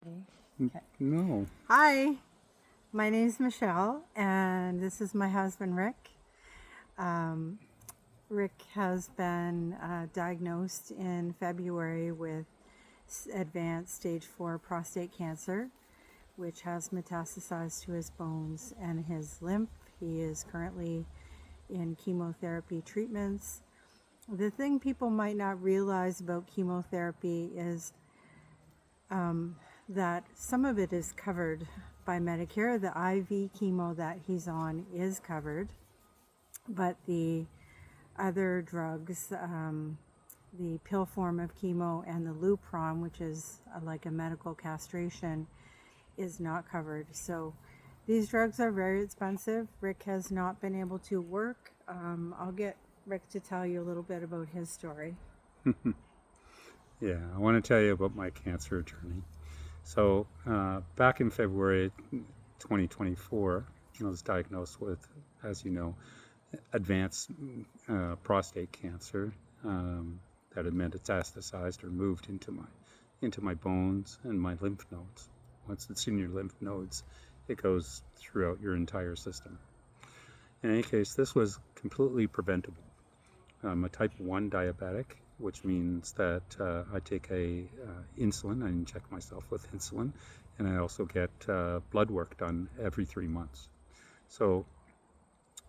Okay. No. Hi, my name is Michelle, and this is my husband, Rick. Um, Rick has been diagnosed in February with advanced stage 4 prostate cancer, which has metastasized to his bones and his lymph. He is currently in chemotherapy treatments. The thing people might not realize about chemotherapy is that some of it is covered by Medicare. The IV chemo that he's on is covered, but the other drugs, the pill form of chemo and the Lupron, which is like a medical castration, is not covered. So these drugs are very expensive. Rick has not been able to work. I'll get Rick to tell you a little bit about his story. Yeah, I want to tell you about my cancer journey. So, back in February 2024, I was diagnosed with, as you know, advanced prostate cancer that had metastasized or moved into my bones and my lymph nodes. Once it's in your lymph nodes, it goes throughout your entire system. In any case, this was completely preventable. I'm a type 1 diabetic, which means that I take insulin. I inject myself with insulin, and I also get blood work done every 3 months. So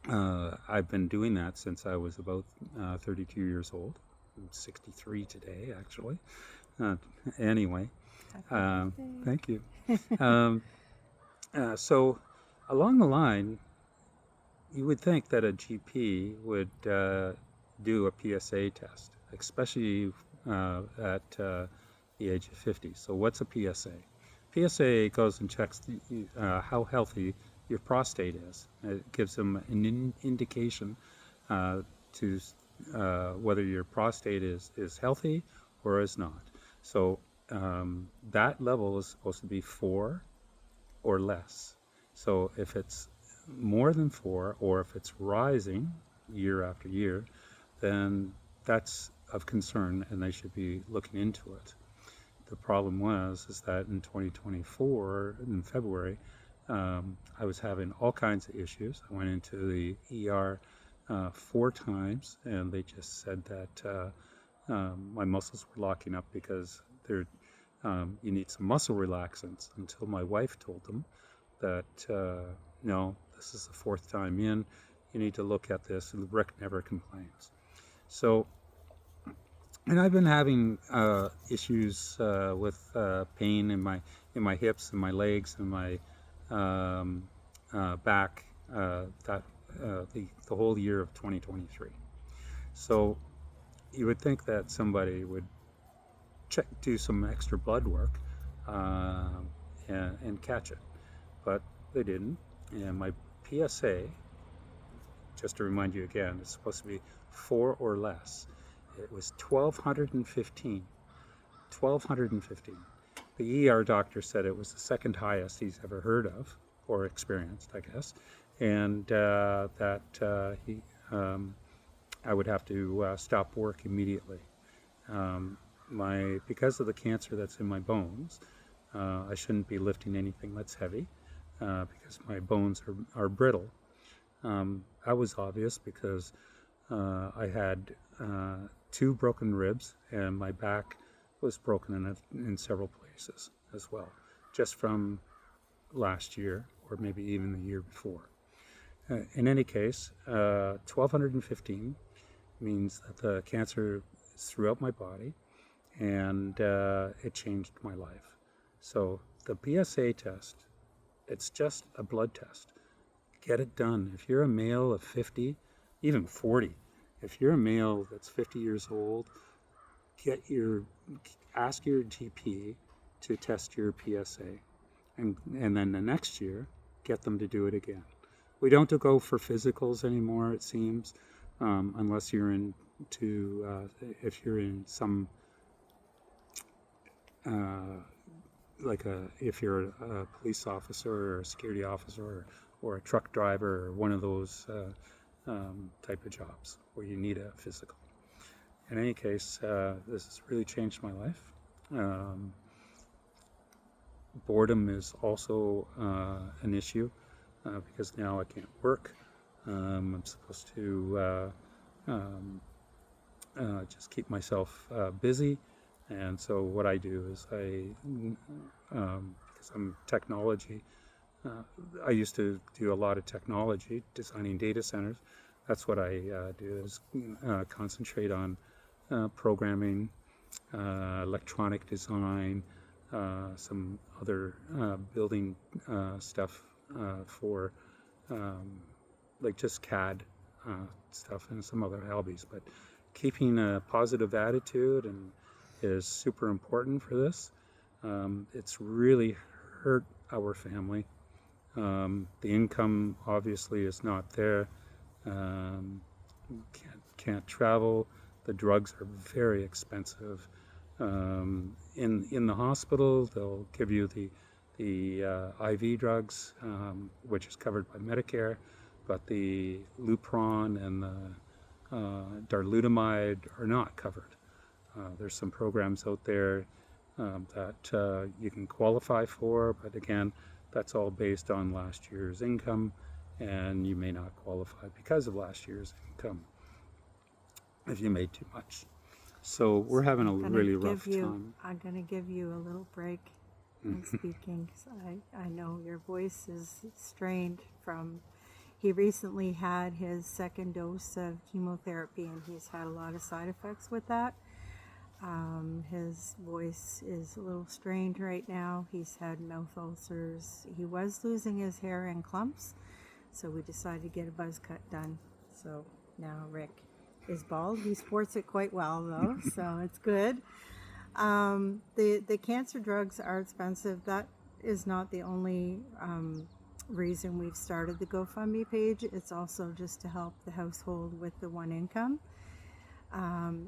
I've been doing that since I was about 32 years old. I'm 63 today, actually. Uh, anyway, thank you. Um, so along the line, you would think that a GP would do a PSA test, especially at the age of 50. So, what's a PSA? PSA goes and checks how healthy your prostate is. It gives them an indication to whether your prostate is healthy or is not. So, that level is supposed to be 4 or less. So if it's more than 4, or if it's rising year after year, then that's of concern and they should be looking into it. The problem is that in 2024, in February, I was having all kinds of issues. I went into the ER 4 times, and they just said that my muscles were locking up because you need some muscle relaxants, until my wife told them that no, this is the 4th time in. You need to look at this. And Rick never complains. So, and I've been having issues with pain in my hips and my legs and my back that the whole year of 2023. So you would think that somebody would do some extra blood work uh, and catch it, but they didn't. And my PSA, just to remind you again, it's supposed to be 4 or less. It was 1215. 1215. The ER doctor said it was the second highest he's ever heard of or experienced, I guess, and I would have to stop work immediately. Because of the cancer that's in my bones, I shouldn't be lifting anything that's heavy because my bones are brittle. That was obvious because I had 2 broken ribs, and my back was broken in several places as well, just from last year or maybe even the year before. In any case, 1215 means that the cancer is throughout my body, and it changed my life. So the PSA test, it's just a blood test. Get it done. If you're a male of 50, even 40, if you're a male that's 50 years old, ask your GP to test your PSA, and then the next year get them to do it again. We don't go for physicals anymore, it seems, unless you're if you're in some if you're a police officer or a security officer or a truck driver or one of those type of jobs where you need a physical. In any case, this has really changed my life. boredom is also an issue because now I can't work. I'm supposed to just keep myself busy. And so what I do is because I'm technology, I used to do a lot of technology, designing data centers. That's what I do is concentrate on programming, electronic design, some other building stuff for like just CAD stuff and some other hobbies. But keeping a positive attitude and is super important for this. It's really hurt our family. The income obviously is not there. Um, can't travel. The drugs are very expensive. In the hospital, they'll give you the IV drugs, which is covered by Medicare, but the Lupron and the darolutamide are not covered. There's some programs out there that you can qualify for, but again, that's all based on last year's income, and you may not qualify because of last year's income if you made too much. So we're having a really rough time. I'm going to give you a little break in speaking, 'cause I know your voice is strained from. He recently had his second dose of chemotherapy, and he's had a lot of side effects with that. His voice is a little strained right now. He's had mouth ulcers. He was losing his hair in clumps, so we decided to get a buzz cut done. So now Rick is bald. He sports it quite well though, so it's good. The cancer drugs are expensive. That is not the only reason we've started the GoFundMe page. It's also just to help the household with the one income.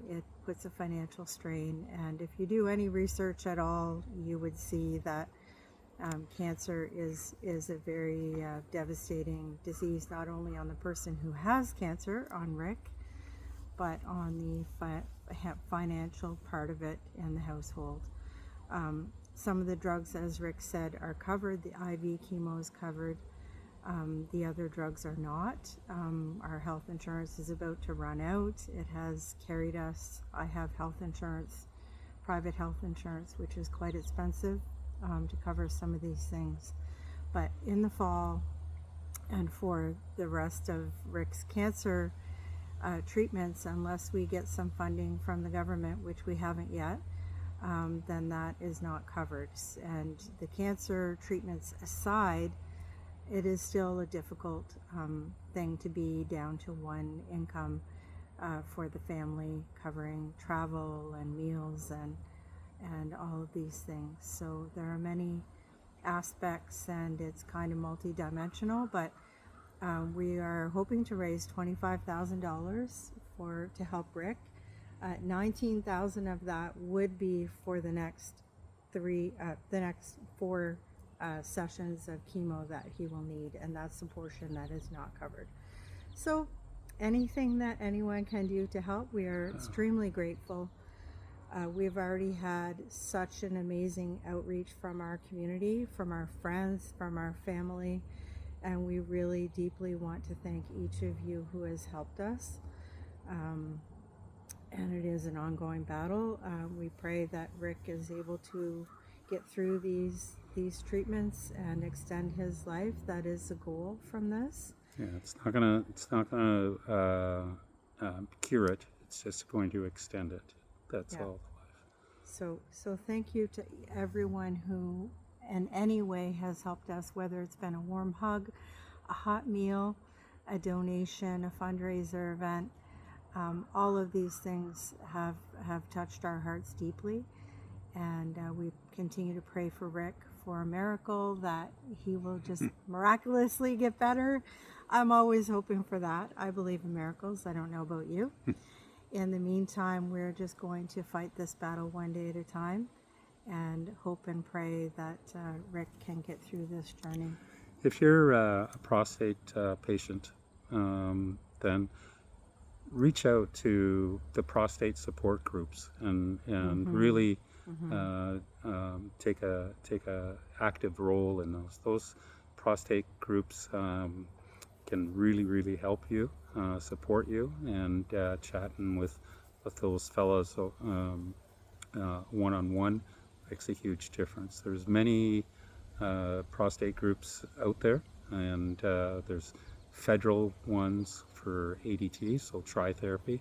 It puts a financial strain, and if you do any research at all, you would see that cancer is a very devastating disease, not only on the person who has cancer, on Rick, but on the financial part of it in the household. Some of the drugs, as Rick said, are covered. The IV chemo is covered. The other drugs are not. Our health insurance is about to run out. It has carried us. I have health insurance, private health insurance, which is quite expensive to cover some of these things. But in the fall, and for the rest of Rick's cancer treatments, unless we get some funding from the government, which we haven't yet, then that is not covered. And the cancer treatments aside, it is still a difficult thing to be down to one income for the family, covering travel and meals and all of these things. So there are many aspects, and it's kind of multi-dimensional, but we are hoping to raise $25,000 to help Rick. $19,000 of that would be for the next four sessions of chemo that he will need, and that's the portion that is not covered. So anything that anyone can do to help, we are extremely grateful. We've already had such an amazing outreach from our community, from our friends, from our family, and we really deeply want to thank each of you who has helped us. And it is an ongoing battle. We pray that Rick is able to get through these treatments and extend his life. That is the goal from this. Yeah, it's not gonna cure it. It's just going to extend it. That's all. So thank you to everyone who in any way has helped us, whether it's been a warm hug, a hot meal, a donation, a fundraiser event. All of these things have touched our hearts deeply, and we continue to pray for Rick for a miracle, that he will just miraculously get better. I'm always hoping for that. I believe in miracles. I don't know about you. In the meantime, we're just going to fight this battle one day at a time and hope and pray that Rick can get through this journey. If you're a prostate patient, then reach out to the prostate support groups and really take a active role in those. Those prostate groups can really help you, support you, and chatting with those fellows one-on-one makes a huge difference. There's many prostate groups out there, and there's federal ones for ADT, so tri-therapy,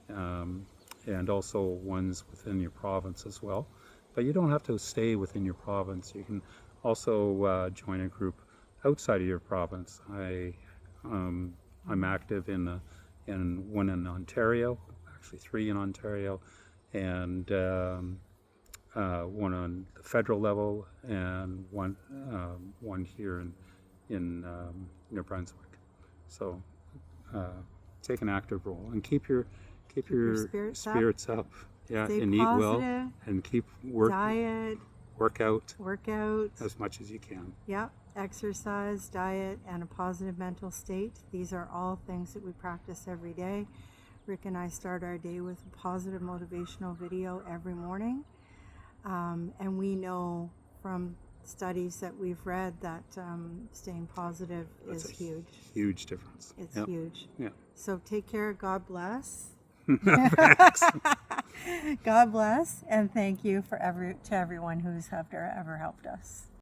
and also ones within your province as well. But you don't have to stay within your province. You can also join a group outside of your province. I'm active in one in Ontario, actually 3 in Ontario, and one on the federal level, and one here in New Brunswick. So take an active role and keep your spirits up. Yeah, Stay and eat well positive. and keep Diet, work out workout. as much as you can. Yep, exercise, diet, and a positive mental state. These are all things that we practice every day. Rick and I start our day with a positive motivational video every morning. And we know from studies that we've read that staying positive That's is a huge. Huge difference. It's Yep. huge. Yeah. So take care. God bless. Thanks. God bless, and thank you to everyone who's ever helped us.